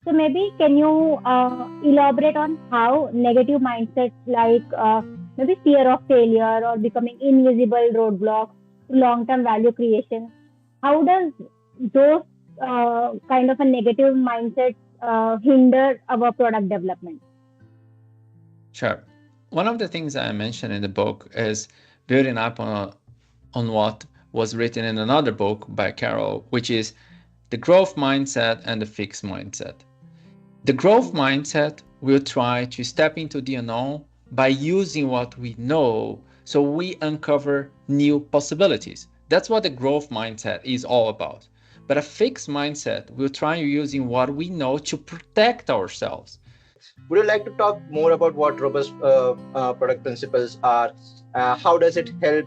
So maybe can you elaborate on how negative mindsets like maybe fear of failure or becoming invisible roadblocks to long-term value creation? How does those kind of a negative mindset hinder our product development? Sure. One of the things I mentioned in the book is building up on what was written in another book by Carol, which is the growth mindset and the fixed mindset. The growth mindset will try to step into the unknown by using what we know so we uncover new possibilities. That's what the growth mindset is all about. But a fixed mindset will try using what we know to protect ourselves. Would you like to talk more about what robust product principles are? How does it help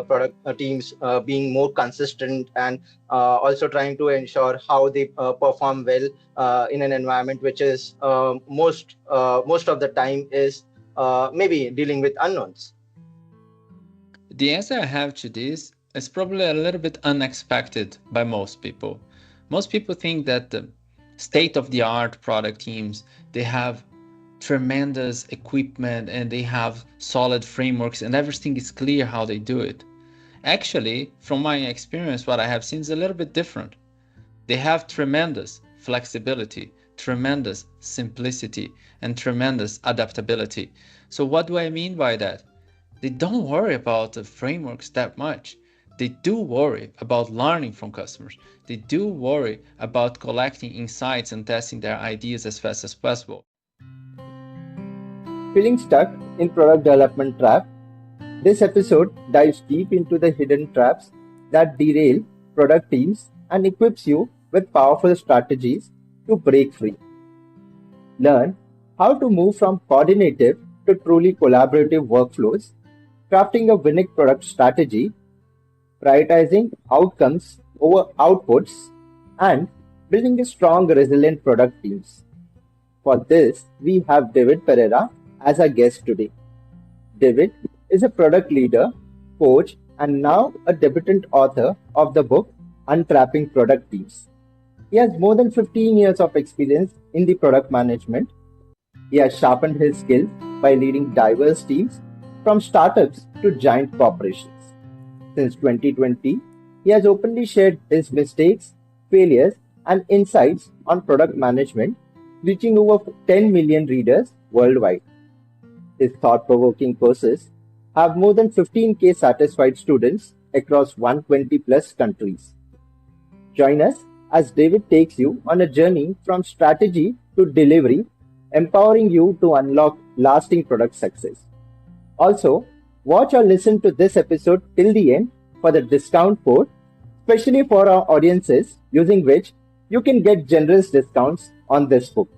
product teams being more consistent and also trying to ensure how they perform well in an environment which is most of the time is maybe dealing with unknowns? The answer I have to this is probably a little bit unexpected by most people. Most people think that the state of the art product teams, they have tremendous equipment and they have solid frameworks and everything is clear how they do it. Actually, from my experience, what I have seen is a little bit different. They have tremendous flexibility, tremendous simplicity, and tremendous adaptability. So, what do I mean by that? They don't worry about the frameworks that much. They do worry about learning from customers. They do worry about collecting insights and testing their ideas as fast as possible. Feeling stuck in product development trap? This episode dives deep into the hidden traps that derail product teams and equips you with powerful strategies to break free. Learn how to move from coordinative to truly collaborative workflows, crafting a winning product strategy, prioritizing outcomes over outputs, and building a strong, resilient product teams. For this, we have David Pereira as our guest today. David is a product leader, coach, and now a debutant author of the book Untrapping Product Teams. He has more than 15 years of experience in the product management. He has sharpened his skills by leading diverse teams from startups to giant corporations. Since 2020, he has openly shared his mistakes, failures, and insights on product management, reaching over 10 million readers worldwide. His thought-provoking courses have more than 15K satisfied students across 120 plus countries. Join us as David takes you on a journey from strategy to delivery, empowering you to unlock lasting product success. Also, watch or listen to this episode till the end for the discount code, especially for our audiences, using which you can get generous discounts on this book.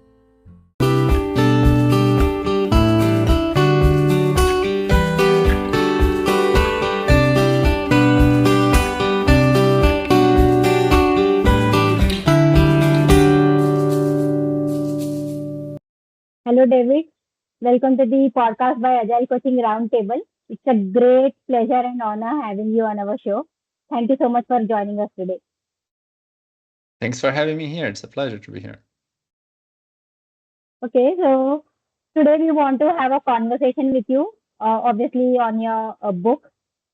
Hello, David. Welcome to the podcast by Agile Coaching Roundtable. It's a great pleasure and honor having you on our show. Thank you so much for joining us today. Thanks for having me here. It's a pleasure to be here. Okay, so today we want to have a conversation with you, obviously on your book,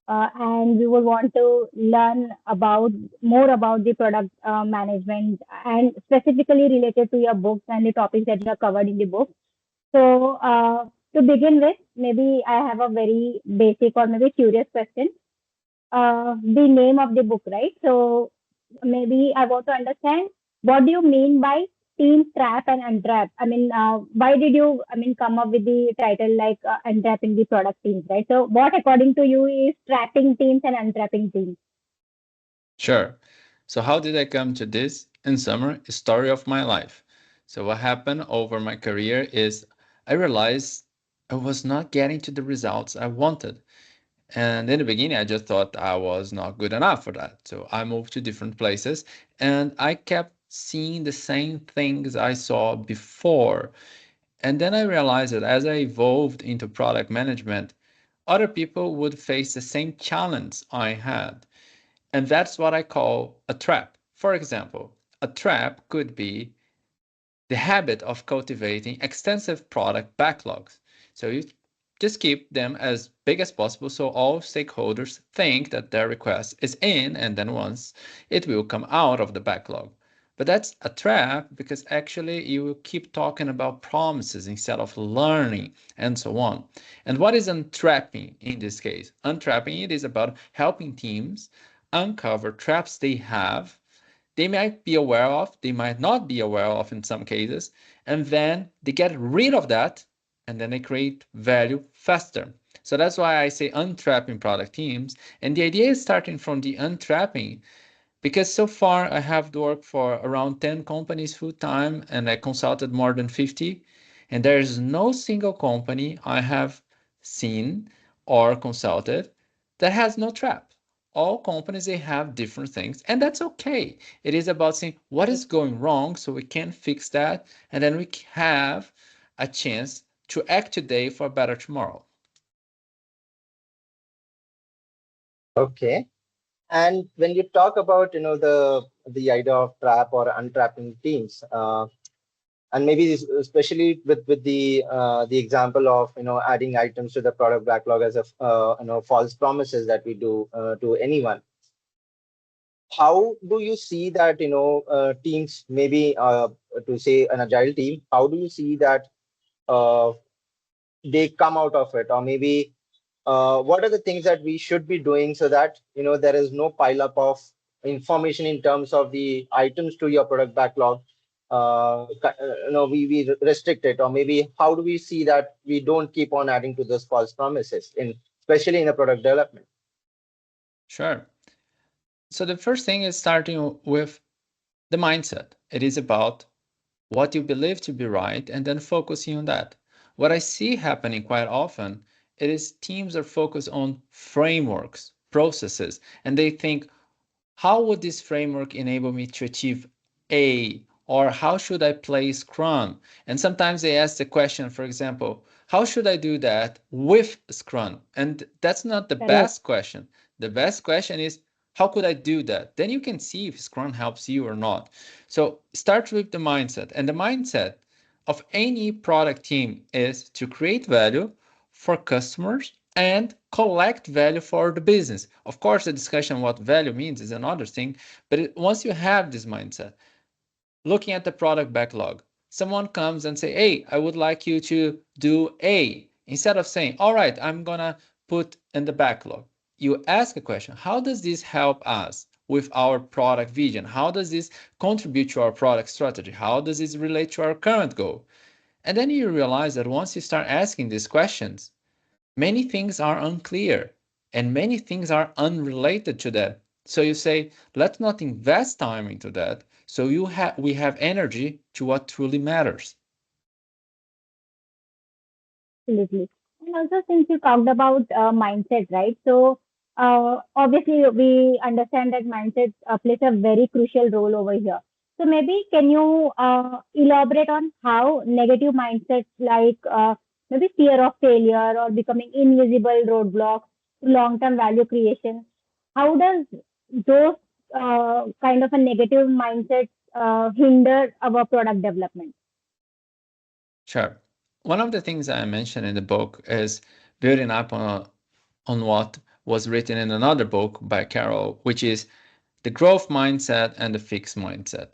and we will want to learn about more about the product management and specifically related to your books and the topics that you have covered in the book. So, to begin with, maybe I have a very basic or maybe curious question. The name of the book, right? So, maybe I want to understand what do you mean by team trap and untrap? I mean, why did you, I mean, come up with the title like untrapping the product teams, right? So, what according to you is trapping teams and untrapping teams? Sure. So, how did I come to this? In summary, a story of my life. So, what happened over my career is I realized I was not getting to the results I wanted. And in the beginning, I just thought I was not good enough for that. So, I moved to different places and I kept seeing the same things I saw before. And then I realized that as I evolved into product management, other people would face the same challenge I had. And that's what I call a trap. For example, a trap could be the habit of cultivating extensive product backlogs. So you just keep them as big as possible so all stakeholders think that their request is in, and then once it will come out of the backlog. But that's a trap because actually you will keep talking about promises instead of learning and so on. And what is untrapping in this case? Untrapping it is about helping teams uncover traps they might be aware of, they might not be aware of in some cases, and then they get rid of that and then they create value faster. So that's why I say untrapping product teams. And the idea is starting from the untrapping because so far I have worked for around 10 companies full time and I consulted more than 50. And there is no single company I have seen or consulted that has no trap. All companies, they have different things, and that's okay. It is about saying what is going wrong so we can fix that, and then we have a chance to act today for a better tomorrow. Okay. And when you talk about, the idea of trap or untrapping teams, and maybe especially with the example of adding items to the product backlog as a false promises that we do to anyone, how do you see that teams, maybe to say an agile team, how do you see that uh, they come out of it, or maybe what are the things that we should be doing so that there is no pile up of information in terms of the items to your product backlog? We restrict it, or maybe how do we see that we don't keep on adding to those false promises, in especially in the product development? Sure. So the first thing is starting with the mindset. It is about what you believe to be right and then focusing on that. What I see happening quite often, it is teams are focused on frameworks, processes, and they think, how would this framework enable me to achieve A? Or how should I play Scrum? And sometimes they ask the question, for example, how should I do that with Scrum? And that's not the Correct. best question. The best question is, how could I do that? Then you can see if Scrum helps you or not. So start with the mindset. And the mindset of any product team is to create value for customers and collect value for the business. Of course, the discussion what value means is another thing, but once you have this mindset, looking at the product backlog, someone comes and say, hey, I would like you to do A. Instead of saying, all right, I'm gonna put in the backlog, you ask a question, how does this help us with our product vision? How does this contribute to our product strategy? How does this relate to our current goal? And then you realize that once you start asking these questions, many things are unclear and many things are unrelated to that. So you say, let's not invest time into that. So we have energy to what truly matters. Absolutely. And also, since you talked about mindset, right? So, obviously, we understand that mindset plays a very crucial role over here. So, maybe can you elaborate on how negative mindsets like maybe fear of failure or becoming invisible roadblocks to long-term value creation, how does those kind of a negative mindset hinder our product development? Sure. One of the things I mentioned in the book is building up on what was written in another book by Carol, which is the growth mindset and the fixed mindset.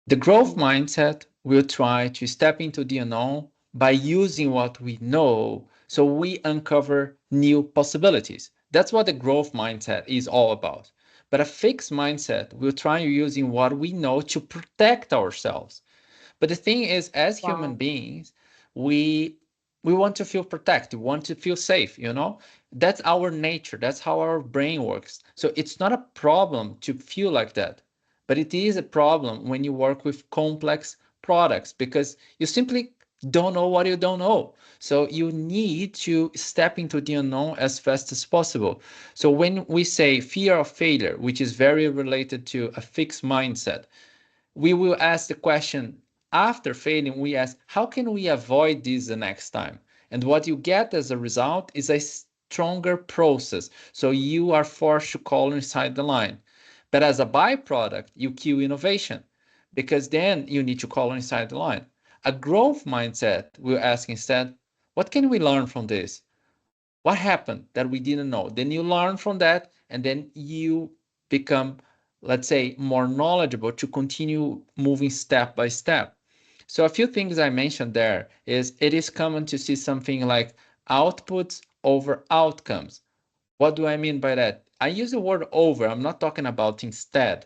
The growth mindset will try to step into the unknown by using what we know so we uncover new possibilities. That's what the growth mindset is all about. But a fixed mindset will try using what we know to protect ourselves. But the thing is, as human Wow. beings, we we want to feel protected, we want to feel safe, you know? That's our nature, that's how our brain works. So it's not a problem to feel like that. But it is a problem when you work with complex products because you simply don't know what you don't know. So you need to step into the unknown as fast as possible. So when we say fear of failure, which is very related to a fixed mindset, we will ask the question after failing, we ask, how can we avoid this the next time? And what you get as a result is a stronger process. So you are forced to call inside the line. But as a byproduct, you kill innovation because then you need to color inside the line. A growth mindset will ask instead, what can we learn from this? What happened that we didn't know? Then you learn from that, and then you become, let's say, more knowledgeable to continue moving step by step. So a few things I mentioned there is it is common to see something like outputs over outcomes. What do I mean by that? I use the word over, I'm not talking about instead.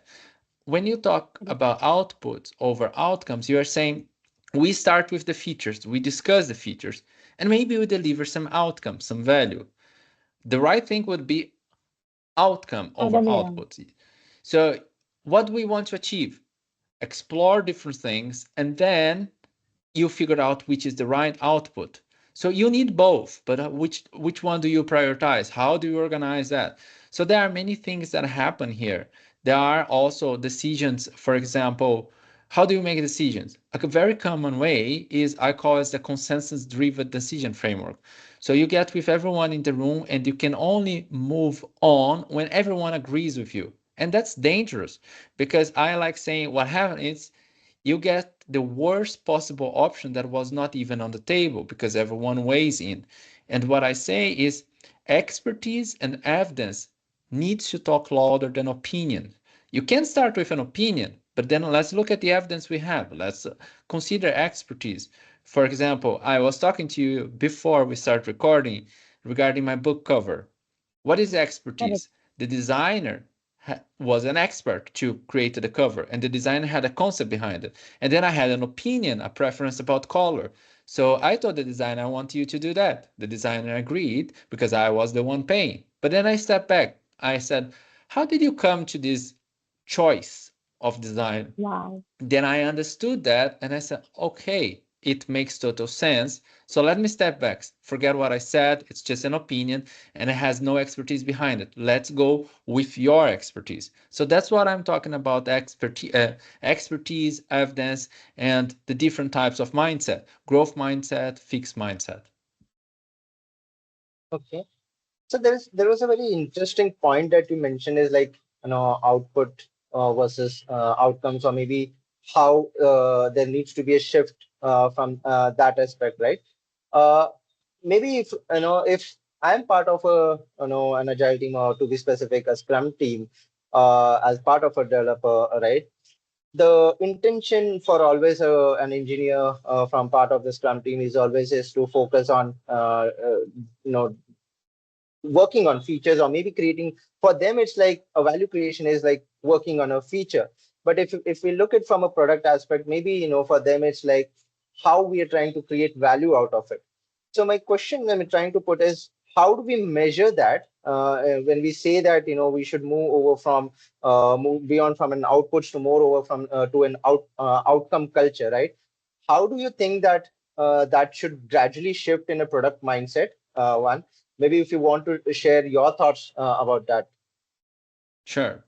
When you talk about outputs over outcomes, you are saying we start with the features, we discuss the features, and maybe we deliver some outcome, some value. The right thing would be outcome over Other way around. output. So, what do we want to achieve? Explore different things, and then you figure out which is the right output. So you need both, but which one do you prioritize? How do you organize that? So there are many things that happen here. There are also decisions. For example, how do you make decisions? A very common way is I call it the consensus-driven decision framework. So you get with everyone in the room, and you can only move on when everyone agrees with you. And that's dangerous because I like saying what happens is you get the worst possible option that was not even on the table because everyone weighs in. And what I say is expertise and evidence needs to talk louder than opinion. You can start with an opinion, but then let's look at the evidence we have. Let's consider expertise. For example, I was talking to you before we start recording regarding my book cover. What is Correct. expertise? The designer was an expert to create the cover, and the designer had a concept behind it. And then I had an opinion, a preference about color. So I told the designer, I want you to do that. The designer agreed because I was the one paying. But then I stepped back. I said, how did you come to this choice of design? Wow. Then I understood that and I said, okay, it makes total sense. So let me step back, forget what I said. It's just an opinion and it has no expertise behind it. Let's go with your expertise. So that's what I'm talking about, expertise, evidence, and the different types of mindset, growth mindset, fixed mindset. Okay. So there was a very interesting point that you mentioned is like output versus outcomes, or maybe how there needs to be a shift from that aspect, right? Uh, Maybe if I'm part of a an agile team, or to be specific, a Scrum team, as part of a developer, right? The intention for always an engineer from part of the Scrum team is always is to focus on you know working on features, or maybe creating, for them it's like a value creation is like working on a feature. But if we look at from a product aspect, maybe for them it's like how we are trying to create value out of it. So my question I'm trying to put is, how do we measure that when we say that we should move over from move beyond from an outputs to more over from to an outcome culture, right? How do you think that that should gradually shift in a product mindset? One, maybe if you want to share your thoughts about that. Sure.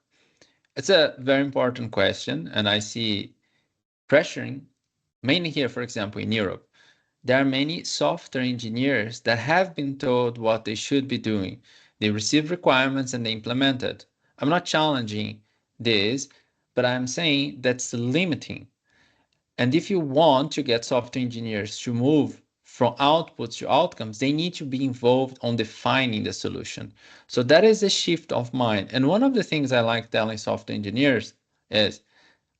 It's a very important question, and I see pressuring mainly here, for example, in Europe. There are many software engineers that have been told what they should be doing. They receive requirements and they implement it. I'm not challenging this, but I'm saying that's limiting. And if you want to get software engineers to move from outputs to outcomes, they need to be involved on defining the solution. So that is a shift of mind. And one of the things I like telling software engineers is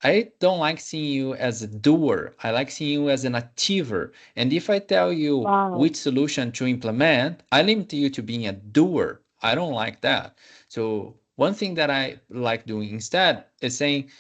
I don't like seeing you as a doer. I like seeing you as an achiever. And if I tell you Wow. which solution to implement, I limit you to being a doer. I don't like that. So one thing that I like doing instead is saying,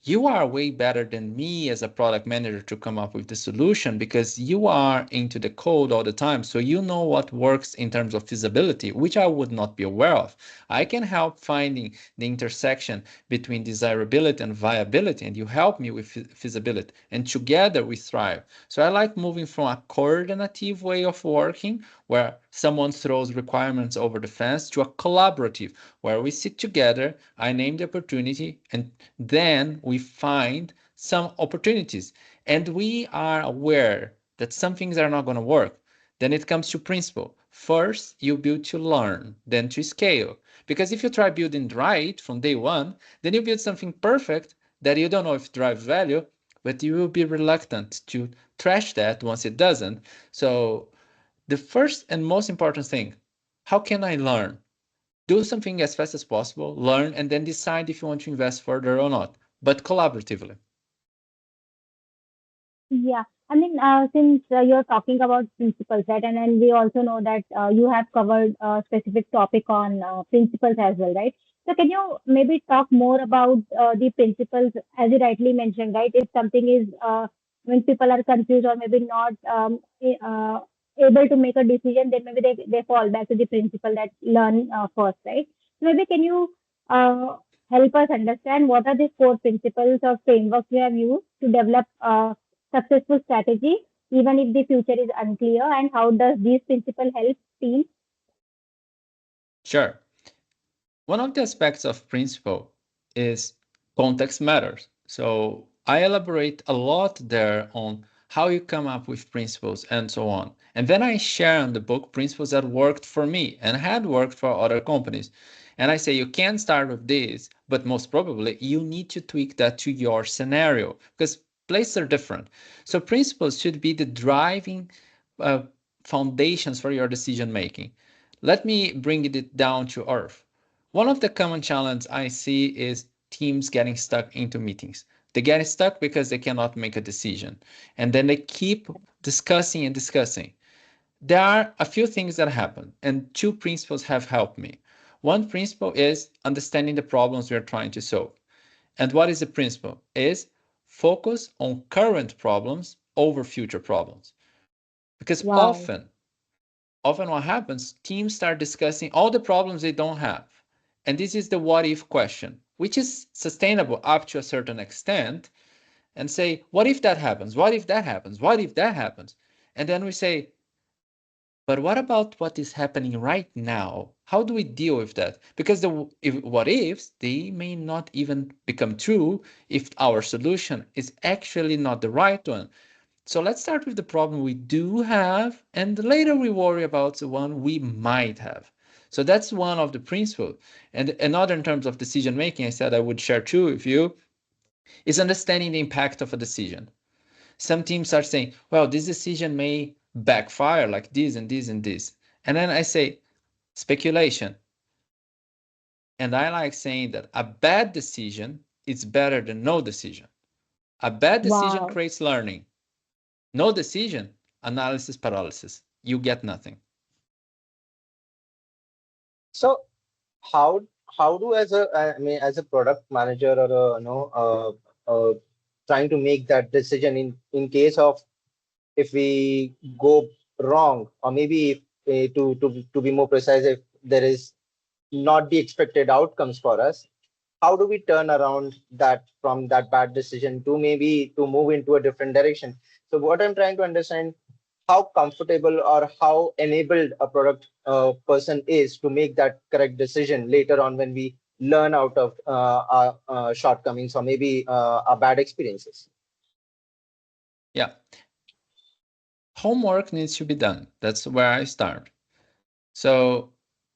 you are way better than me as a product manager to come up with the solution because you are into the code all the time. So you know what works in terms of feasibility, which I would not be aware of. I can help finding the intersection between desirability and viability, and you help me with feasibility. And together we thrive. So I like moving from a coordinative way of working where someone throws requirements over the fence to a collaborative where we sit together, I name the opportunity, and then we find some opportunities. And we are aware that some things are not going to work. Then it comes to principle. First, you build to learn, then to scale. Because if you try building right from day one, then you build something perfect, that you don't know if it drives value, but you will be reluctant to trash that once it doesn't. So the first and most important thing, how can I learn? Do something as fast as possible, learn, and then decide if you want to invest further or not, but collaboratively. Yeah, I mean, since you're talking about principles, right, and then we also know that you have covered a specific topic on principles as well, right? So can you maybe talk more about the principles, as you rightly mentioned, right? If something is when people are confused or maybe not able to make a decision, then maybe they fall back to the principle that learn first, right? So maybe can you uh, help us understand what are the core principles or frameworks you have used to develop successful strategy, even if the future is unclear? And how does these principle help teams? Sure. One of the aspects of principle is context matters. So I elaborate a lot there on how you come up with principles and so on. And then I share in the book principles that worked for me and had worked for other companies. And I say you can start with this, but most probably you need to tweak that to your scenario because places are different. So principles should be the driving uh, foundations for your decision making. Let me bring it down to earth. One of the common challenges I see is teams getting stuck into meetings. They get stuck because they cannot make a decision. And then they keep discussing and discussing. There are a few things that happen, and two principles have helped me. One principle is understanding the problems we are trying to solve. And what is the principle? Is focus on current problems over future problems. Because Wow. often what happens, teams start discussing all the problems they don't have. And this is the what if question, which is sustainable up to a certain extent, and say, what if that happens? What if that happens? What if that happens? And then we say, but what about what is happening right now? How do we deal with that? Because what ifs, they may not even become true if our solution is actually not the right one. So let's start with the problem we do have, and later we worry about the one we might have. So that's one of the principles. And another in terms of decision making, I said I would share too with you, is understanding the impact of a decision. Some teams are saying, well, this decision may backfire like this and this and this. And then I say, speculation. And I like saying that a bad decision is better than no decision. A bad decision Wow. creates learning. No decision, analysis paralysis. You get nothing. So how how do as a I mean as a product manager or a, trying to make that decision in case of if we go wrong, or maybe if, to be more precise, if there is not the expected outcomes for us, how do we turn around that from that bad decision to maybe to move into a different direction? So what I'm trying to understand, how comfortable or how enabled a product person is to make that correct decision later on when we learn out of our shortcomings or maybe our bad experiences. Yeah. Homework needs to be done. That's where I start. So,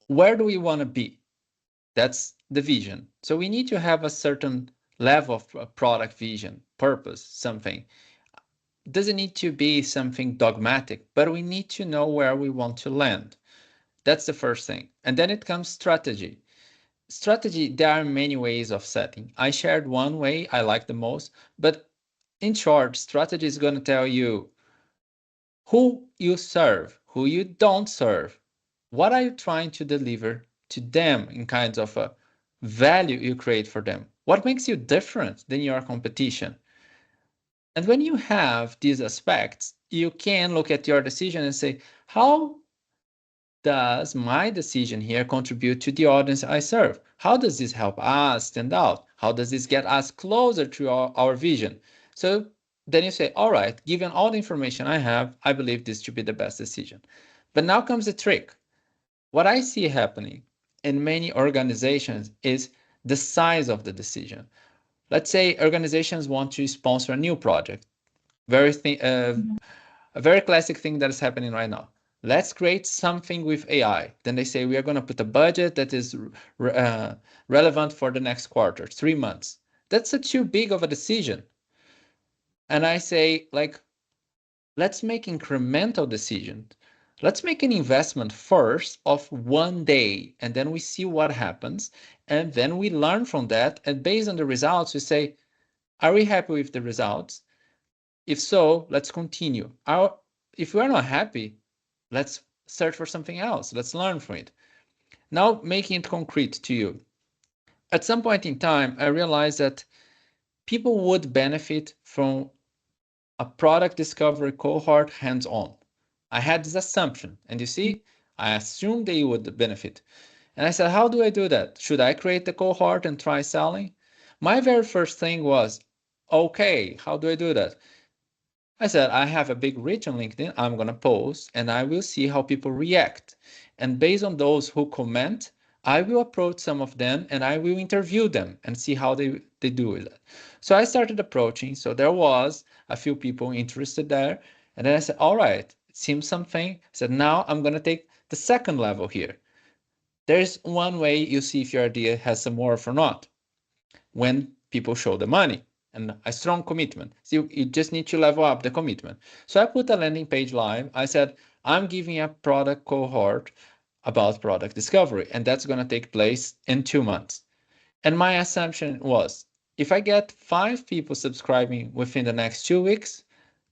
where do we want to be? That's the vision. So, we need to have a certain level of product vision, purpose, something. It doesn't need to be something dogmatic, but we need to know where we want to land. That's the first thing. And then it comes strategy. Strategy, there are many ways of setting. I shared one way I like the most, but in short, strategy is going to tell you who you serve, who you don't serve. What are you trying to deliver to them in kinds of a value you create for them? What makes you different than your competition? And when you have these aspects, you can look at your decision and say, how does my decision here contribute to the audience I serve? How does this help us stand out? How does this get us closer to our vision? So then you say, all right, given all the information I have, I believe this should be the best decision. But now comes the trick. What I see happening in many organizations is the size of the decision. Let's say organizations want to sponsor a new project. Very Mhm. a very classic thing that is happening right now. Let's create something with AI. Then they say we are going to put a budget that is relevant for the next quarter, 3 months. That's a too big of a decision. And I say, like, let's make incremental decisions. Let's make an investment first of one day, and then we see what happens. And then we learn from that. And based on the results, we say, are we happy with the results? If so, let's continue. If we're not happy, let's search for something else. Let's learn from it. Now, making it concrete to you. At some point in time, I realized that people would benefit from a product discovery cohort hands-on. I had this assumption, and you see, I assumed they would benefit. And I said, how do I do that? Should I create the cohort and try selling? My very first thing was, okay, how do I do that? I said, I have a big reach on LinkedIn. I'm going to post and I will see how people react. And based on those who comment, I will approach some of them and I will interview them and see how they do with it. So I started approaching. So there was a few people interested there. And then I said, all right, it seems something. I said, now I'm going to take the second level here. There's one way you see if your idea has some worth or not. When people show the money and a strong commitment. So you just need to level up the commitment. So I put a landing page live. I said, I'm giving a product cohort about product discovery, and that's going to take place in 2 months. And my assumption was, if I get 5 people subscribing within the next 2 weeks,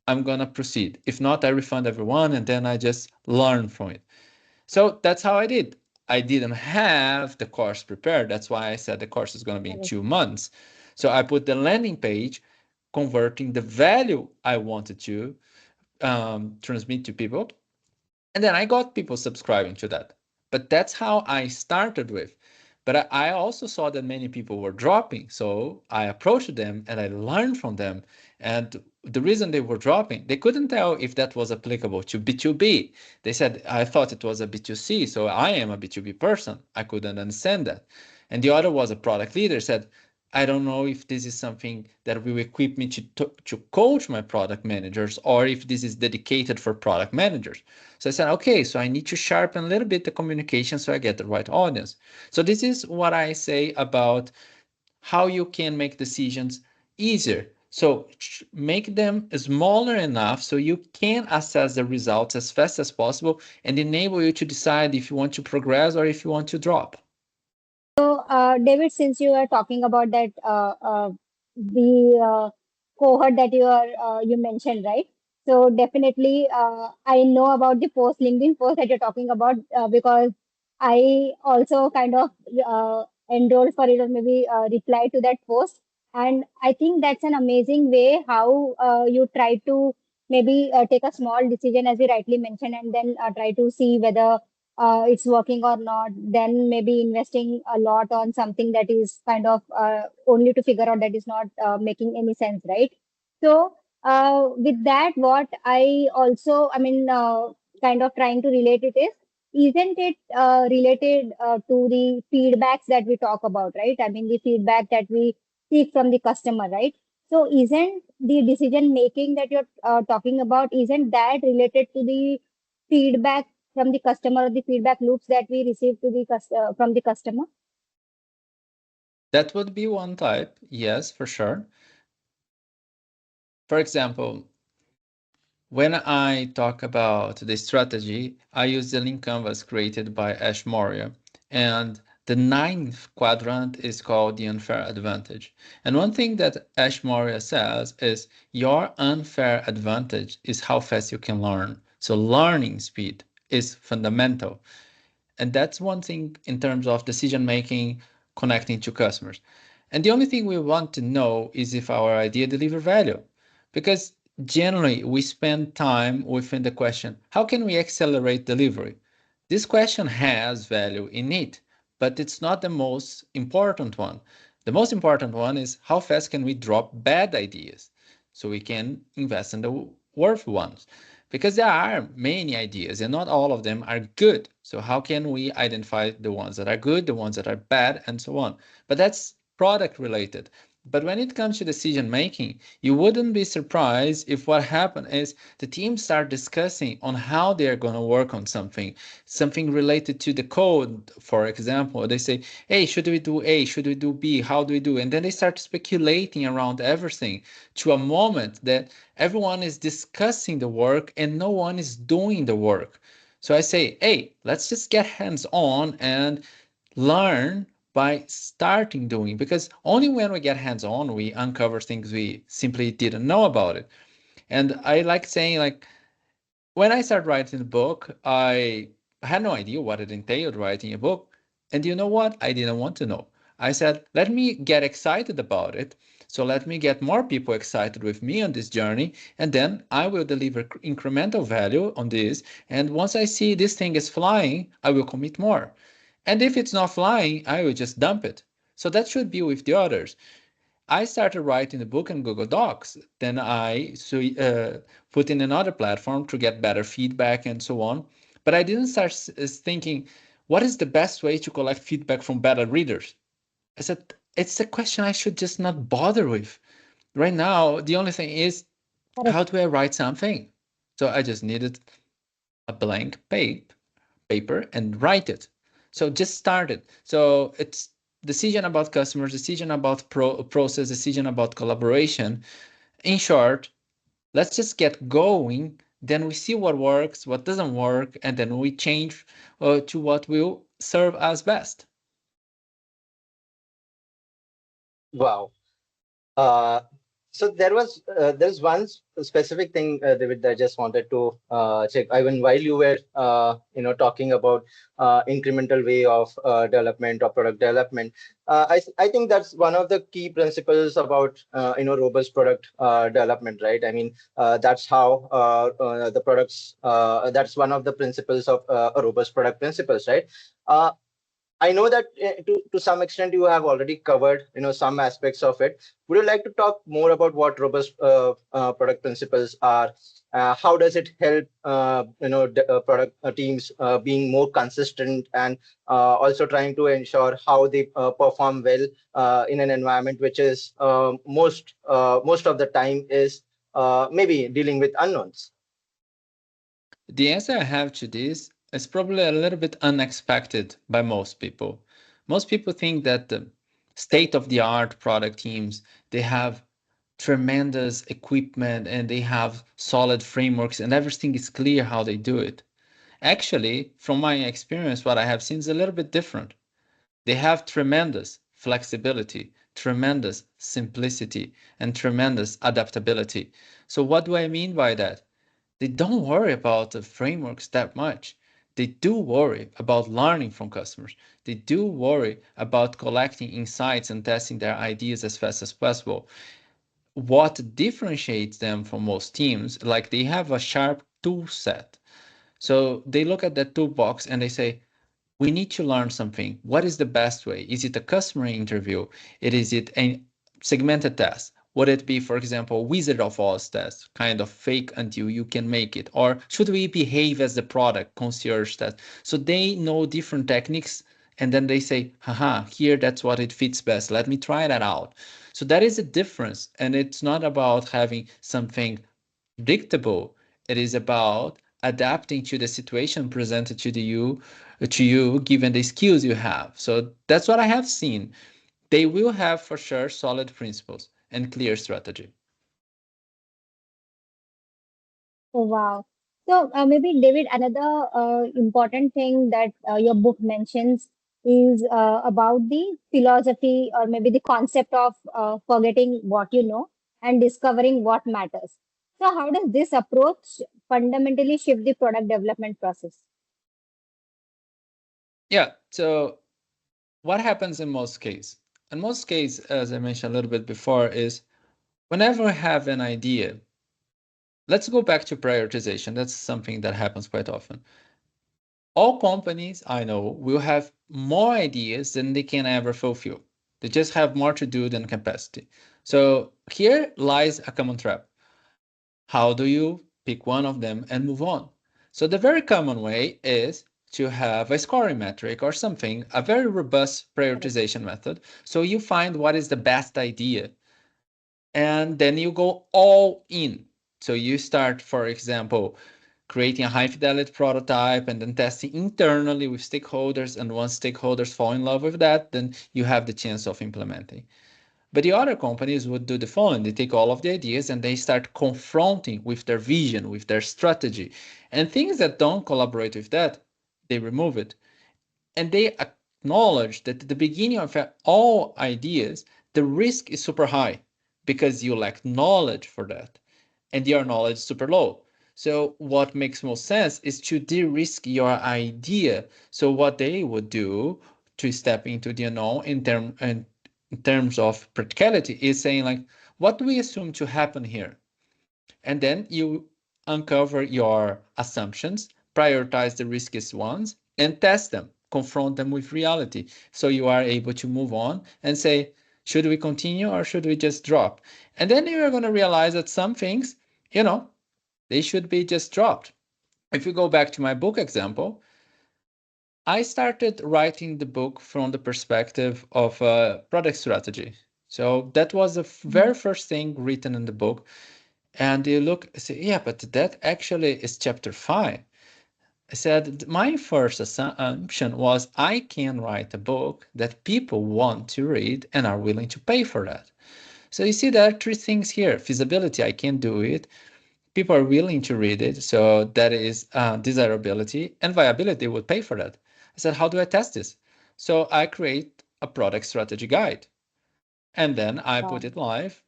I'm going to proceed. If not, I refund everyone, and then I just learn from it. So that's how I did. I didn't have the course prepared. That's why I said the course is going to be in 2 months. So I put the landing page, converting the value I wanted to transmit to people. And then I got people subscribing to that. But that's how I started with. But I also saw that many people were dropping. So I approached them and I learned from them. And the reason they were dropping, they couldn't tell if that was applicable to B2B. They said, I thought it was a B2C. So I am a B2B person. I couldn't understand that. And the other was a product leader, said, I don't know if this is something that will equip me to coach my product managers or if this is dedicated for product managers. So I said, okay, so I need to sharpen a little bit the communication so I get the right audience. So this is what I say about how you can make decisions easier. So make them smaller enough so you can assess the results as fast as possible and enable you to decide if you want to progress or if you want to drop. So, David, since you are talking about that, the cohort that you mentioned, right? So definitely, I know about the LinkedIn post that you're talking about because I also kind of enrolled for it or maybe replied to that post, and I think that's an amazing way how you try to maybe take a small decision as you rightly mentioned, and then try to see whether it's working or not, then maybe investing a lot on something that is kind of only to figure out that is not making any sense, right? So, with that, what I also, I mean, kind of trying to relate it is, isn't it related to the feedbacks that we talk about, right? I mean, the feedback that we seek from the customer, right? So, isn't the decision making that you're talking about, isn't that related to the feedback from the customer, or the feedback loops that we receive to the from the customer? That would be one type, yes, for sure. For example, when I talk about the strategy, I use the link canvas created by Ash Moria. And the ninth quadrant is called the unfair advantage. And one thing that Ash Moria says is your unfair advantage is how fast you can learn. So learning speed is fundamental. And that's one thing in terms of decision making, connecting to customers. And the only thing we want to know is if our idea delivers value. Because generally we spend time within the question, how can we accelerate delivery? This question has value in it, but it's not the most important one. The most important one is how fast can we drop bad ideas so we can invest in the worth ones, because there are many ideas and not all of them are good. So how can we identify the ones that are good, the ones that are bad, and so on? But that's product related. But when it comes to decision making, you wouldn't be surprised if what happened is the teams start discussing on how they are going to work on something related to the code, for example. They say, hey, should we do A? Should we do B? How do we do? And then they start speculating around everything to a moment that everyone is discussing the work and no one is doing the work. So I say, hey, let's just get hands on and learn by starting doing, because only when we get hands on we uncover things we simply didn't know about it. And I like saying, like, when I started writing the book, I had no idea what it entailed writing a book. And you know what? I didn't want to know. I said, let me get excited about it. So let me get more people excited with me on this journey. And then I will deliver incremental value on this. And once I see this thing is flying, I will commit more. And if it's not flying, I will just dump it. So that should be with the others. I started writing the book in Google Docs. Then I put in another platform to get better feedback and so on. But I didn't start thinking, what is the best way to collect feedback from beta readers? I said, it's a question I should just not bother with. Right now, the only thing is, how Correct. do I write something? So I just needed a blank paper and write it. So just start it. So it's decision about customers, decision about process, decision about collaboration. In short, let's just get going. Then we see what works, what doesn't work, and then we change to what will serve us best. Wow. Uh, so there's one specific thing, David, that I just wanted to check. Even while you were talking about incremental way of development or product development, I think that's one of the key principles about robust product development, right? I mean, that's how the products. That's one of the principles of a robust product principles, right? Uh, I know that to some extent you have already covered, some aspects of it. Would you like to talk more about what robust product principles are? How does it help, product teams being more consistent and also trying to ensure how they perform well in an environment which is most of the time is maybe dealing with unknowns? The answer I have to this is probably a little bit unexpected by most people. Most people think that the state of the art product teams, they have tremendous equipment and they have solid frameworks and everything is clear how they do it. Actually, from my experience, what I have seen is a little bit different. They have tremendous flexibility, tremendous simplicity, and tremendous adaptability. So, what do I mean by that? They don't worry about the frameworks that much. They do worry about learning from customers. They do worry about collecting insights and testing their ideas as fast as possible. What differentiates them from most teams, like they have a sharp tool set. So they look at that toolbox and they say, we need to learn something. What is the best way? Is it a customer interview? Is it a segmented test? Would it be, for example, Wizard of Oz test, kind of fake until you can make it? Or should we behave as the product concierge test? So they know different techniques and then they say, haha, here that's what it fits best. Let me try that out. So that is a difference. And it's not about having something predictable. It is about adapting to the situation presented to you given the skills you have. So that's what I have seen. They will have for sure solid principles and clear strategy. Oh, wow. So maybe David, another important thing that your book mentions is about the philosophy or maybe the concept of forgetting what you know and discovering what matters. So how does this approach fundamentally shift the product development process? Yeah. So what happens in most cases? In most cases, as I mentioned a little bit before, is whenever I have an idea, let's go back to prioritization. That's something that happens quite often. All companies I know will have more ideas than they can ever fulfill. They just have more to do than capacity. So here lies a common trap. How do you pick one of them and move on? So the very common way is to have a scoring metric or something, a very robust prioritization method. So you find what is the best idea and then you go all in. So you start, for example, creating a high fidelity prototype and then testing internally with stakeholders. And once stakeholders fall in love with that, then you have the chance of implementing. But the other companies would do the following. They take all of the ideas and they start confronting with their vision, with their strategy. And things that don't collaborate with that, they remove it. And they acknowledge that at the beginning of all ideas, the risk is super high because you lack knowledge for that and your knowledge is super low. So what makes most sense is to de-risk your idea. So what they would do to step into the unknown in terms of practicality is saying like, what do we assume to happen here? And then you uncover your assumptions, prioritize the riskiest ones, and test them, confront them with reality. So you are able to move on and say, should we continue or should we just drop? And then you're going to realize that some things, you know, they should be just dropped. If you go back to my book example, I started writing the book from the perspective of product strategy. So that was the very first thing written in the book. And you look, say, yeah, but that actually is chapter 5. I said, my first assumption was I can write a book that people want to read and are willing to pay for that. So you see, there are three things here. Feasibility, I can do it. People are willing to read it. So that is desirability, and viability would pay for that. I said, how do I test this? So I create a product strategy guide. And then I put it live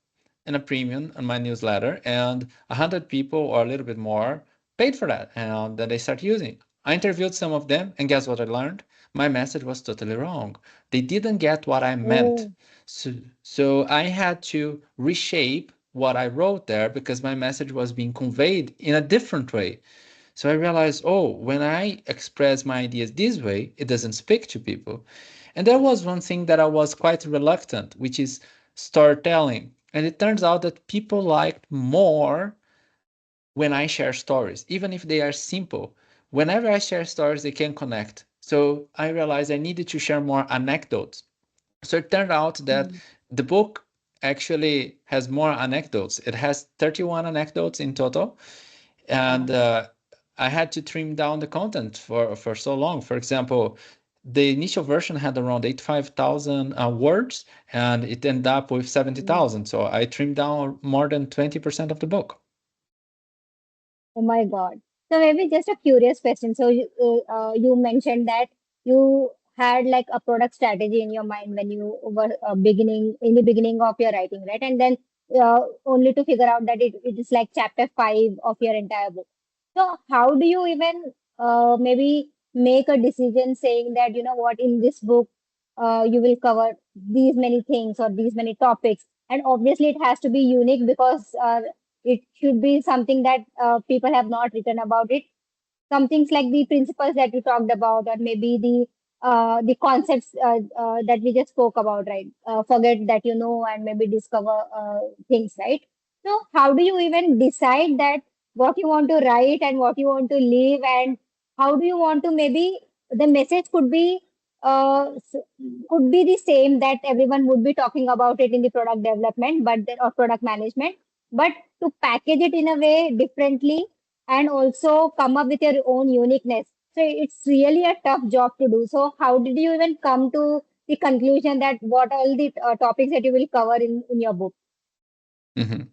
in a premium on my newsletter, and 100 people or a little bit more paid for that. And then they start using it. I interviewed some of them, and guess what I learned? My message was totally wrong. They didn't get what I meant. Oh, So I had to reshape what I wrote there because my message was being conveyed in a different way. So I realized, oh, when I express my ideas this way, it doesn't speak to people. And there was one thing that I was quite reluctant, which is storytelling. And it turns out that people liked more when I share stories, even if they are simple. Whenever I share stories, they can connect. So I realized I needed to share more anecdotes. So it turned out that the book actually has more anecdotes. It has 31 anecdotes in total, and I had to trim down the content for so long. For example, the initial version had around 85,000 words, and it ended up with 70,000. So I trimmed down more than 20% of the book. oh my God. So maybe just a curious question. So you mentioned that you had like a product strategy in your mind when you were beginning in the beginning of your writing, right? And then only to figure out that it is like chapter 5 of your entire book. So how do you even maybe make a decision saying that, you know what, in this book, you will cover these many things or these many topics. And obviously it has to be unique because it should be something that people have not written about it. Some things like the principles that you talked about, or maybe the concepts that we just spoke about, right? Forget that you know, and maybe discover things, right? So how do you even decide that what you want to write and what you want to leave, and how do you want to maybe the message could be the same that everyone would be talking about it in the product development, or product management, but to package it in a way differently and also come up with your own uniqueness. So it's really a tough job to do. So how did you even come to the conclusion that what all the topics that you will cover in your book? Mhm.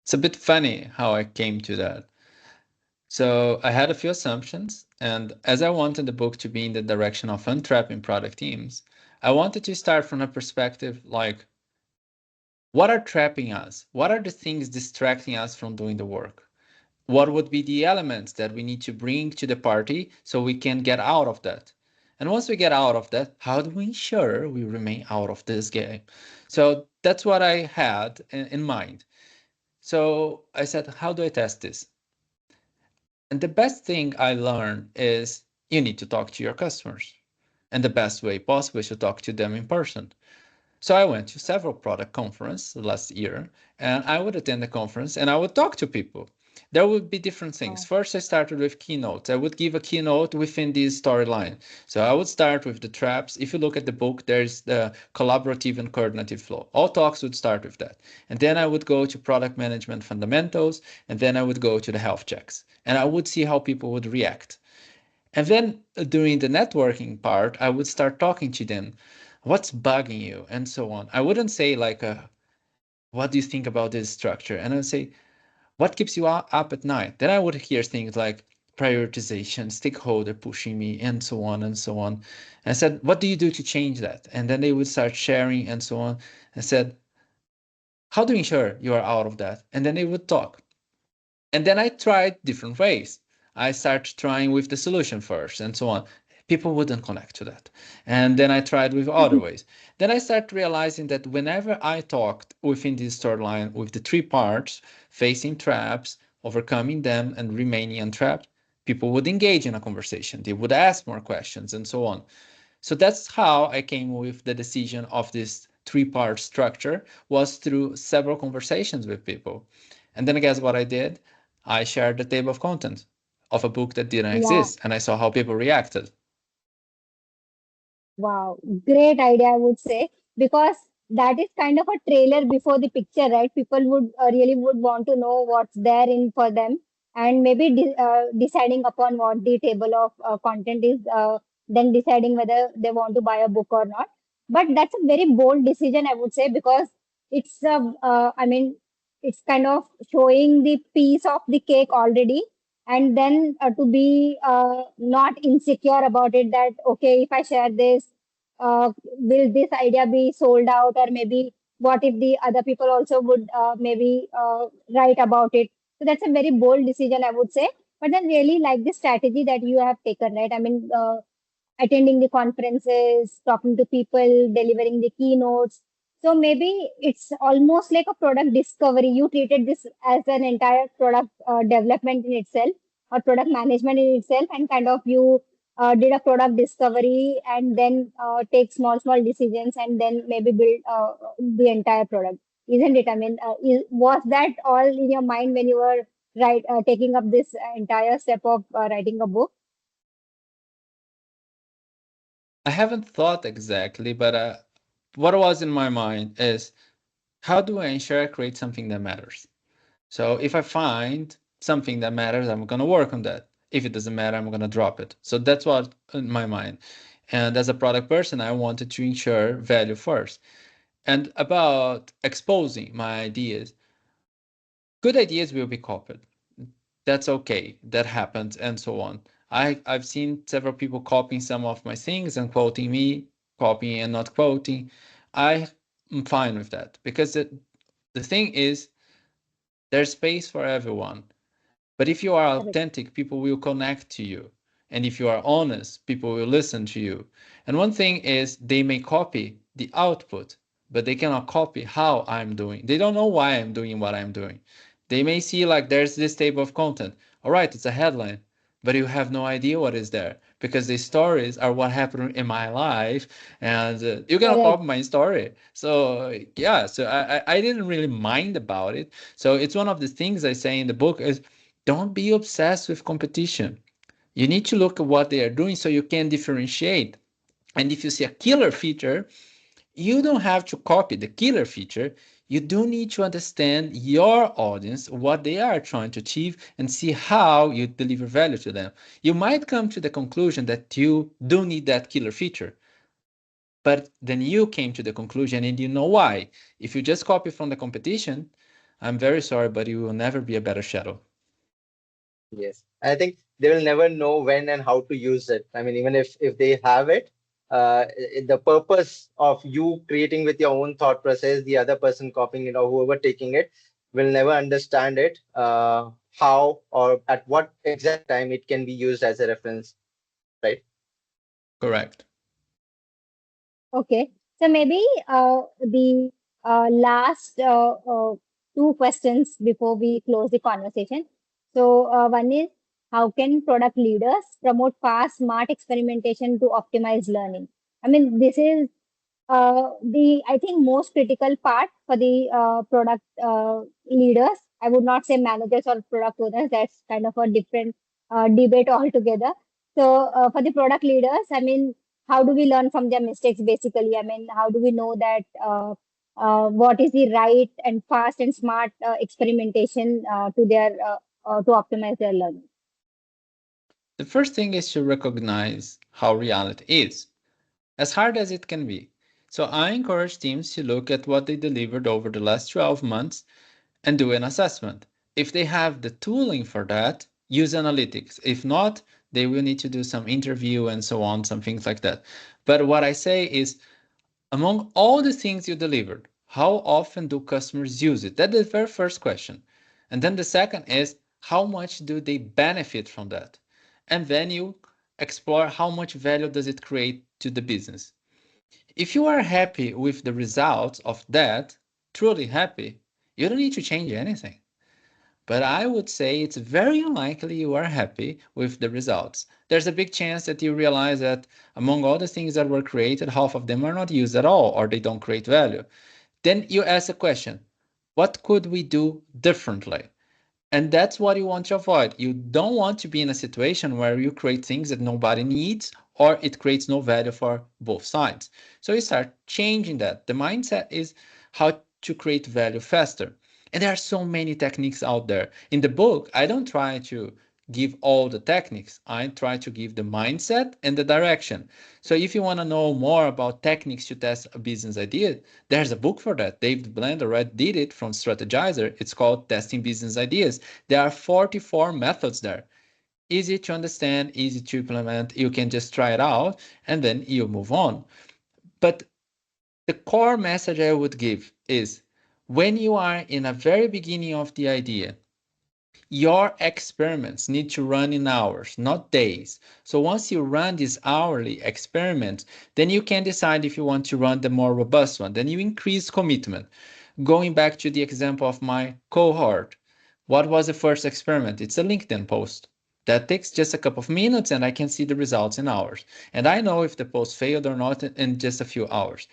It's a bit funny how I came to that. So I had a few assumptions, and as I wanted the book to be in the direction of untrapping product teams, I wanted to start from a perspective like, what are trapping us? What are the things distracting us from doing the work? What would be the elements that we need to bring to the party so we can get out of that? And once we get out of that, how do we ensure we remain out of this game? So that's what I had in mind. So I said, how do I test this? And the best thing I learned is you need to talk to your customers. And the best way possible is to talk to them in person. So I went to several product conferences last year, and I would attend the conference and I would talk to people. There would be different things. First, I started with keynotes. I would give a keynote within this storyline. So I would start with the traps. If you look at the book, there's the collaborative and coordinative flow. All talks would start with that. And then I would go to product management fundamentals, and then I would go to the health checks. And I would see how people would react. And then during the networking part, I would start talking to them. What's bugging you? And so on. I wouldn't say like, what do you think about this structure? And I would say, what keeps you up at night? Then I would hear things like prioritization, stakeholder pushing me, and so on and so on. And I said, what do you do to change that? And then they would start sharing and so on. I said, how do you ensure you are out of that? And then they would talk. And then I tried different ways. I started trying with the solution first and so on. People wouldn't connect to that. And then I tried with other ways. Then I started realizing that whenever I talked within this storyline with the three parts, facing traps, overcoming them, and remaining untrapped, people would engage in a conversation. They would ask more questions and so on. So that's how I came with the decision of this three-part structure, was through several conversations with people. And then guess what I did? I shared the table of contents of a book that didn't Yeah. exist, and I saw how people reacted. Wow, great idea, I would say, because that is kind of a trailer before the picture, right? People would really would want to know what's there in for them, and maybe deciding upon what the table of content is, then deciding whether they want to buy a book or not. But that's a very bold decision, I would say, because I mean, it's kind of showing the piece of the cake already, and then to be not insecure about it, that okay, if I share this, will this idea be sold out, or maybe what if the other people also would maybe write about it. So that's a very bold decision, I would say, but then really like the strategy that you have taken, right? I mean, attending the conferences, talking to people, delivering the keynotes. So maybe it's almost like a product discovery. You treated this as an entire product development in itself, or product management in itself, and kind of you did a product discovery, and then take small decisions, and then maybe build the entire product, isn't it? I mean, was that all in your mind when you were taking up this entire step of writing a book? I haven't thought exactly, but what was in my mind is, how do I ensure I create something that matters? So if I find something that matters, I'm going to work on that. If it doesn't matter, I'm going to drop it. So that's what in my mind. And as a product person, I wanted to ensure value first. And about exposing my ideas, good ideas will be copied. That's okay. That happens, and so on. I've seen several people copying some of my things and quoting me, copying and not quoting. I am fine with that, because the thing is, there's space for everyone. But if you are Correct. authentic, people will connect to you. And if you are honest, people will listen to you. And one thing is, they may copy the output, but they cannot copy how I'm doing. They don't know why I'm doing what I'm doing. They may see like there's this table of content. All right, it's a headline, but you have no idea what is there, because the stories are what happened in my life, and you cannot Correct. copy my story. So yeah, so I didn't really mind about it. So it's one of the things I say in the book is, don't be obsessed with competition. You need to look at what they are doing so you can differentiate. And if you see a killer feature, you don't have to copy the killer feature. You do need to understand your audience, what they are trying to achieve, and see how you deliver value to them. You might come to the conclusion that you do need that killer feature, but then you came to the conclusion and you know why. If you just copy from the competition, I'm very sorry, but you will never be a better shadow. Yes, I think they will never know when and how to use it. I mean, even if they have it, the purpose of you creating with your own thought process, the other person copying it or whoever taking it will never understand it, how or at what exact time it can be used as a reference, right? Correct. Okay, so maybe the last two questions before we close the conversation. So one is, how can product leaders promote fast, smart experimentation to optimize learning? I mean, this is the I think most critical part for the product leaders. I would not say managers or product owners. That's kind of a different debate altogether. So for the product leaders, I mean, how do we learn from their mistakes? Basically, I mean, how do we know that what is the right and fast and smart experimentation to optimize their learning? The first thing is to recognize how reality is, as hard as it can be. So I encourage teams to look at what they delivered over the last 12 months and do an assessment. If they have the tooling for that, use analytics. If not, they will need to do some interview and so on, some things like that. But what I say is, among all the things you delivered, how often do customers use it? That's the very first question. And then the second is, how much do they benefit from that? And then you explore how much value does it create to the business. If you are happy with the results of that, truly happy, you don't need to change anything. But I would say it's very unlikely you are happy with the results. There's a big chance that you realize that among all the things that were created, half of them are not used at all or they don't create value. Then you ask a question, what could we do differently? And that's what you want to avoid. You don't want to be in a situation where you create things that nobody needs or it creates no value for both sides. So you start changing that. The mindset is how to create value faster. And there are so many techniques out there. In the book, I don't try to give all the techniques. I try to give the mindset and the direction. So if you want to know more about techniques to test a business idea, there's a book for that. David Blend already did it from Strategizer. It's called Testing Business Ideas. There are 44 methods there. Easy to understand, easy to implement. You can just try it out and then you move on. But the core message I would give is when you are in a very beginning of the idea, your experiments need to run in hours, not days. So once you run these hourly experiments, then you can decide if you want to run the more robust one. Then you increase commitment. Going back to the example of my cohort, what was the first experiment? It's a LinkedIn post. That takes just a couple of minutes and I can see the results in hours. And I know if the post failed or not in just a few hours.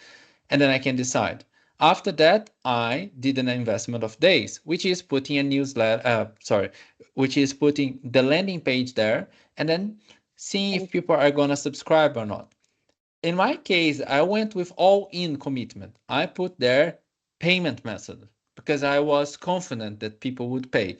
And then I can decide. After that, I did an investment of days, which is putting a newsletter, which is putting the landing page there and then seeing if people are going to subscribe or not. In my case, I went with all-in commitment. I put there payment method because I was confident that people would pay.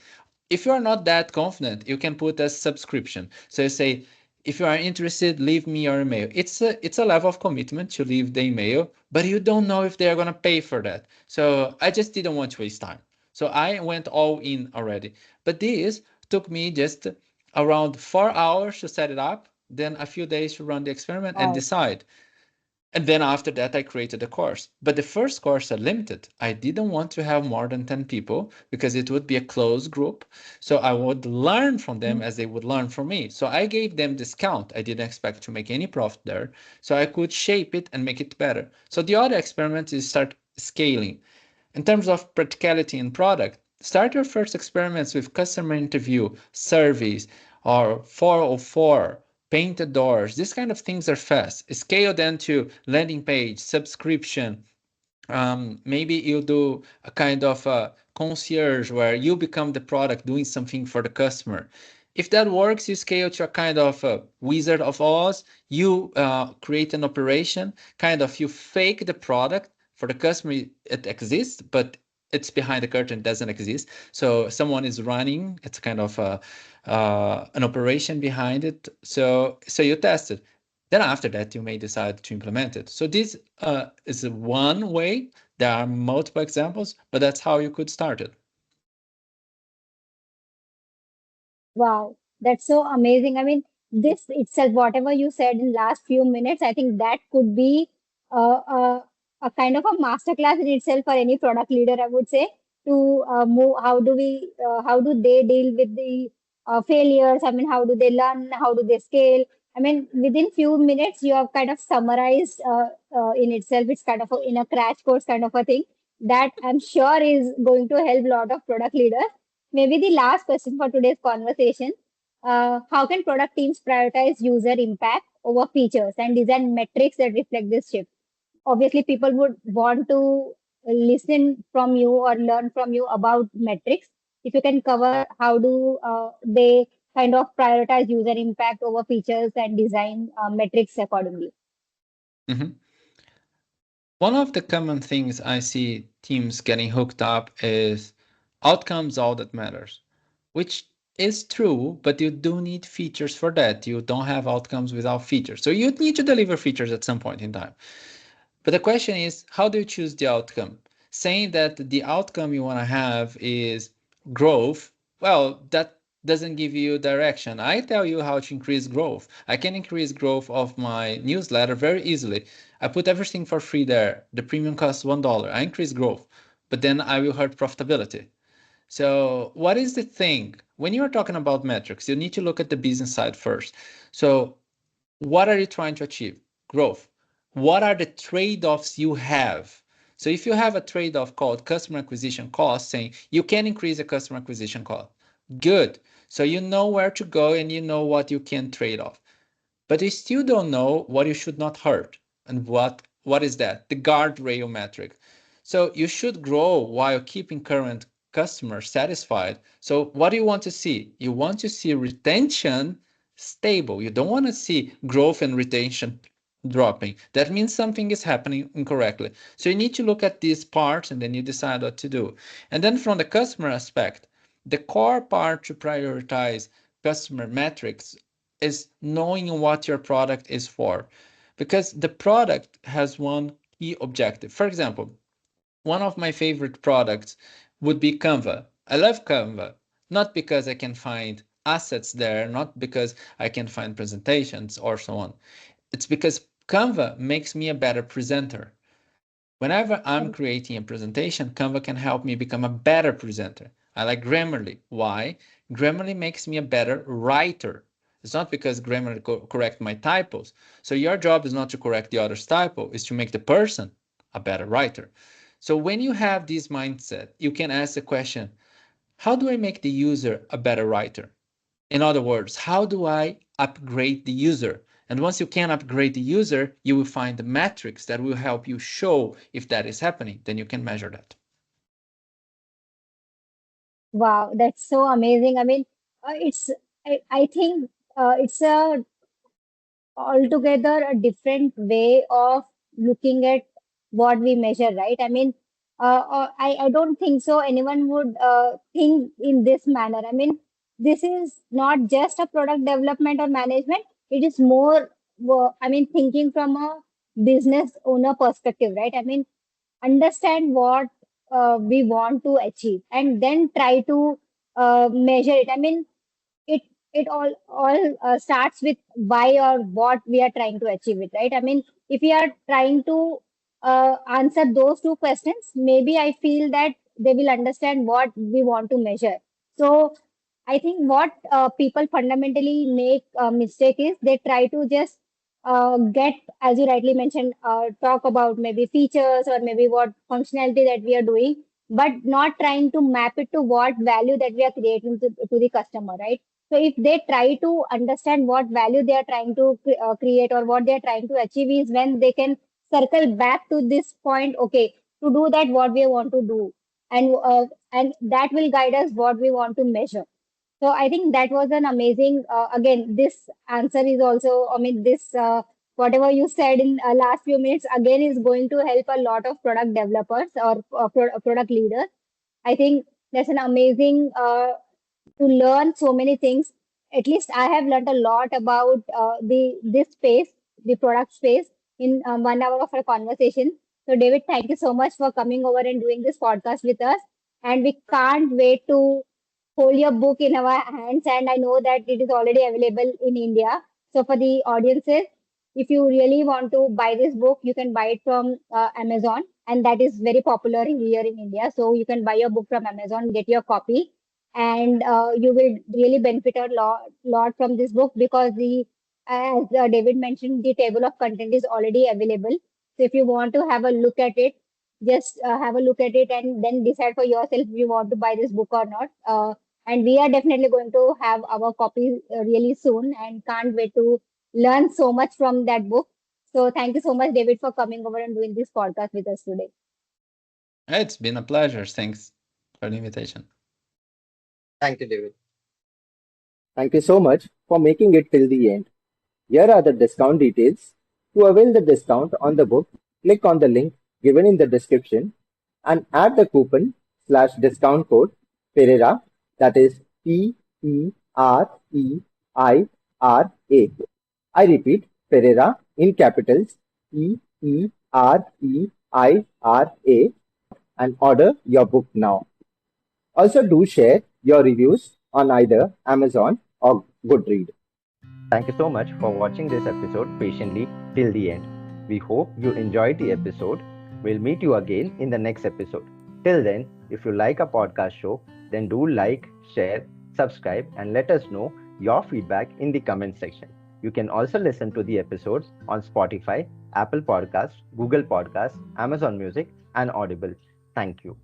If you are not that confident, you can put a subscription. So you say, if you are interested, leave me your email. It's a level of commitment to leave the email, but you don't know if they are going to pay for that. So I just didn't want to waste time. So I went all in already. But this took me just around 4 hours to set it up, then a few days to run the experiment and Wow. decide. And then after that, I created a course. But the first course I limited. I didn't want to have more than 10 people because it would be a closed group. So I would learn from them as they would learn from me. So I gave them discount. I didn't expect to make any profit there. So I could shape it and make it better. So the other experiment is start scaling. In terms of practicality in product, start your first experiments with customer interview, surveys, or 404, painted doors. These kind of things are fast. Scale then to landing page, subscription. Maybe you do a kind of a concierge where you become the product doing something for the customer. If that works, you scale to a kind of a Wizard of Oz. You create an operation, kind of you fake the product for the customer. It exists, but it's behind the curtain, doesn't exist. So someone is running. It's kind of an operation behind it. So you test it. Then after that, you may decide to implement it. So this is one way. There are multiple examples, but that's how you could start it. Wow, that's so amazing. I mean, this itself, whatever you said in last few minutes, I think that could be a kind of a masterclass in itself for any product leader, I would say, to move. How do they deal with the failures? I mean, how do they learn? How do they scale? I mean, within few minutes, you have kind of summarized in itself. It's kind of in a crash course kind of a thing that I'm sure is going to help a lot of product leaders. Maybe the last question for today's conversation. How can product teams prioritize user impact over features and design metrics that reflect this shift? Obviously, people would want to listen from you or learn from you about metrics. if you can cover how do they kind of prioritize user impact over features and design metrics accordingly. Mhm. One of the common things I see teams getting hooked up is outcomes all that matters, which is true, but you do need features for that. You don't have outcomes without features. So you need to deliver features at some point in time. But the question is, how do you choose the outcome? Saying that the outcome you want to have is growth, well, that doesn't give you direction. I tell you how to increase growth. I can increase growth of my newsletter very easily. I put everything for free there. The premium costs $1. I increase growth, but then I will hurt profitability. So, what is the thing? When you are talking about metrics, you need to look at the business side first. So, what are you trying to achieve? Growth. What are the trade-offs you have? So if you have a trade-off called customer acquisition cost, saying you can increase the customer acquisition cost, good. So you know where to go and you know what you can trade off. But you still don't know what you should not hurt. And what is that? The guardrail metric. So you should grow while keeping current customers satisfied. So what do you want to see? You want to see retention stable. You don't want to see growth and retention dropping. That means something is happening incorrectly. So you need to look at these parts and then you decide what to do. And then from the customer aspect, the core part to prioritize customer metrics is knowing what your product is for. Because the product has one key objective. For example, one of my favorite products would be Canva. I love Canva, not because I can find assets there, not because I can find presentations or so on. It's because Canva makes me a better presenter. Whenever I'm creating a presentation, Canva can help me become a better presenter. I like Grammarly. Why? Grammarly makes me a better writer. It's not because Grammarly correct my typos. So your job is not to correct the other's typo, it's to make the person a better writer. So when you have this mindset, you can ask the question, how do I make the user a better writer? In other words, how do I upgrade the user? And once you can upgrade the user, you will find the metrics that will help you show if that is happening. Then you can measure that. Wow, that's so amazing. I mean, I think it's a altogether a different way of looking at what we measure, right? I mean, I don't think so anyone would think in this manner. I mean, this is not just a product development or management, it is more, I mean, thinking from a business owner perspective, right? I mean, understand what we want to achieve and then try to measure it. I mean, it it all starts with why or what we are trying to achieve it, right? I mean, if we are trying to answer those two questions, maybe I feel that they will understand what we want to measure. So I think what people fundamentally make a mistake is they try to just get, as you rightly mentioned, talk about maybe features or maybe what functionality that we are doing, but not trying to map it to what value that we are creating to the customer, right? So if they try to understand what value they are trying to create or what they are trying to achieve, is when they can circle back to this point. Okay, to do that, what we want to do, and that will guide us what we want to measure. So I think that was an amazing. Again, this answer is also. I mean, this whatever you said in last few minutes again is going to help a lot of product developers or product leaders. I think that's an amazing to learn so many things. At least I have learned a lot about the this space, the product space, in 1 hour of our conversation. So, David, thank you so much for coming over and doing this podcast with us. And we can't wait to hold your book in our hands. And I know that it is already available in India. So, for the audiences, if you really want to buy this book, you can buy it from Amazon, and that is very popular here in India. So, you can buy your book from Amazon, get your copy, and you will really benefit a lot from this book, because the, as David mentioned, the table of content is already available. So if you want to have a look at it, just have a look at it and then decide for yourself if you want to buy this book or not. And we are definitely going to have our copy really soon, and can't wait to learn so much from that book. So thank you so much, David, for coming over and doing this podcast with us today. It's been a pleasure. Thanks for the invitation. Thank you, David. Thank you so much for making it till the end. Here are the discount details. To avail the discount on the book, click on the link given in the description and add the coupon slash discount code Pereira, that is Pereira. I repeat, Pereira in capitals Pereira, and order your book now. Also, do share your reviews on either Amazon or Goodread. Thank you so much for watching this episode patiently till the end. We hope you enjoyed the episode. We'll meet you again in the next episode. Till then, if you like our podcast show, then do like, share, subscribe, and let us know your feedback in the comment section. You can also listen to the episodes on Spotify, Apple Podcasts, Google Podcasts, Amazon Music, and Audible. Thank you.